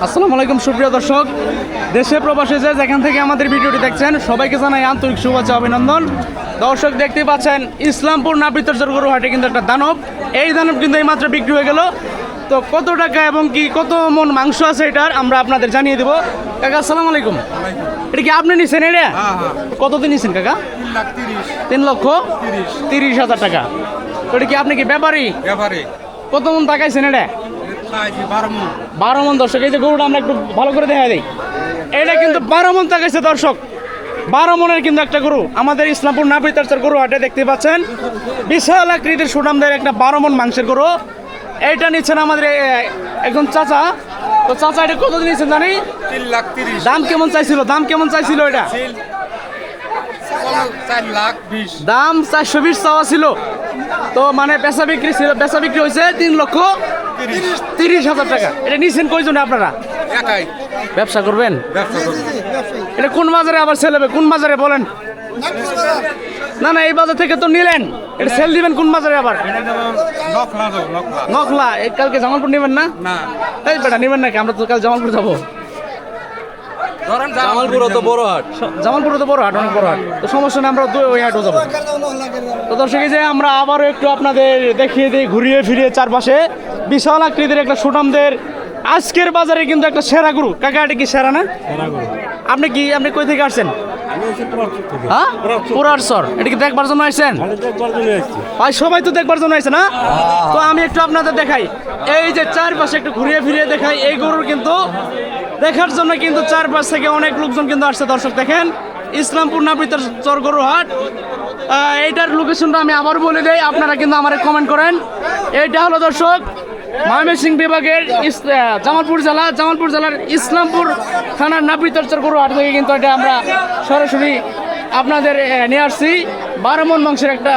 আসসালামু আলাইকুম সুপ্রিয় দর্শক, দেশে প্রবাসে যে যেখান থেকে আমাদের ভিডিওটি দেখছেন সবাইকে জানাই আন্তরিক শুভেচ্ছা অভিনন্দন। দর্শক দেখতে পাচ্ছেন ইসলামপুর নাপিতচর গরু হাটে কিন্তু একটা দানব, এই দানব কিন্তু এইমাত্র বিক্রি হয়ে গেল। তো কত টাকা এবং কি কত মন মাংস আছে এটার আমরা আপনাদের জানিয়ে দেবো। কাকা আসসালামু আলাইকুম, এটা কি আপনি নিছেন? এটা কতদিন নিছেন কাকা? 3,30,000 টাকা। তো এটা কি আপনি কি ব্যাপারী? কত মন টাকাইছেন এটা? 12 মন। দর্শক এই যে গরুটা আমরা একটু ভালো করে দেখা দিই, এটা কিন্তু 12 মন টাকাইছে দর্শক। 12 মনের কিন্তু একটা গরু আমাদের ইসলামপুর নাপিতচর গরু হাটে দেখতে পাচ্ছেন। বিশাল আকৃতির সুনামদের একটা 12 মন মাংসের গরু। এইটা নিচ্ছেন আমাদের একজন চাচা। তো চাচা এটা কত নিচ্ছেন জানি? 3,30,000। দাম কেমন চাইছিল? এটা দাম 420 চাওয়া ছিল। তো মানে বেচা বিক্রি হয়েছে 3,30,000 টাকা। এটা নিচ্ছেন কয়জনে আপনারা? একাই ব্যবসা করবেন? ব্যবসা করবে। এটা কোন বাজারে আবার সেল হবে? কোন বাজারে বলেন? না এই বাজার থেকে তো নিলেন, এটা সেল দিবেন কোন বাজারে আবার? নকলা। কালকে জামালপুর নেবেন না? এই বেটা নেবেন নাকি? আমরা তো কাল জামালপুর যাবো। জামালপুর তো বড় হাট, অনেক বড় হাট। তো সমস্যা নেই, আমরা ওই হাটও যাবো। তো দর্শক এই যে আমরা আবারও একটু আপনাদের দেখিয়ে দিই ঘুরিয়ে ফিরিয়ে চারপাশে বিশাল আকৃতির একটা সুনামদের আজকের বাজারে কিন্তু একটা সেরা গরু। কাকা এটা কি সেরা না? আপনি কই থেকে আসছেন? হ্যাঁ, পুরারচর। এটা কি দেখবার জন্য আসছেন? ভাই সবাই তো দেখবার জন্য আসছে না? তো আমি একটু আপনাদের দেখাই, এই যে চারপাশে একটু ঘুরিয়ে ফিরিয়ে দেখাই। এই গরুর কিন্তু দেখার জন্য কিন্তু চারপাশ থেকে অনেক লোকজন কিন্তু আসছে। দর্শক দেখেন, ইসলামপুর নাপিতচর গরু হাট। এইটার লোকেশনটা আমি আবার বলে দেই, আপনারা কিন্তু আমার কমেন্ট করেন। এইটা হলো দর্শক ময়মনসিংহ বিভাগের জামালপুর জেলার ইসলামপুর থানার নাপিতচর গরু হাট থেকে কিন্তু এটা আমরা সরাসরি আপনাদের নিয়ে আসছি। 12 মন মাংসের একটা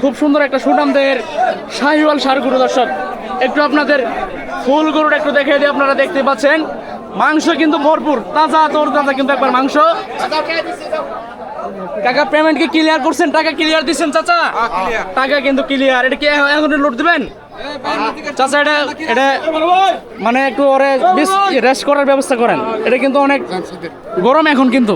খুব সুন্দর একটা সুনামদের শাহিওয়াল ষাঁড় গরু। দর্শক একটু আপনাদের ফুল গরুটা একটু দেখে দিই, আপনারা দেখতে পাচ্ছেন মাংস কিন্তু ভরপুর, তাজা কিন্তু একবার মাংস। কাকা পেমেন্ট কি ক্লিয়ার করছেন? টাকা ক্লিয়ার দিচ্ছেন চাচা? টাকা কিন্তু ক্লিয়ার। এটা কি এখন লোড দিবেন চাচা? এটা মানে একটু ওরে রেস্ট করার ব্যবস্থা করেন। এটা কিন্তু অনেক গরম এখন কিন্তু।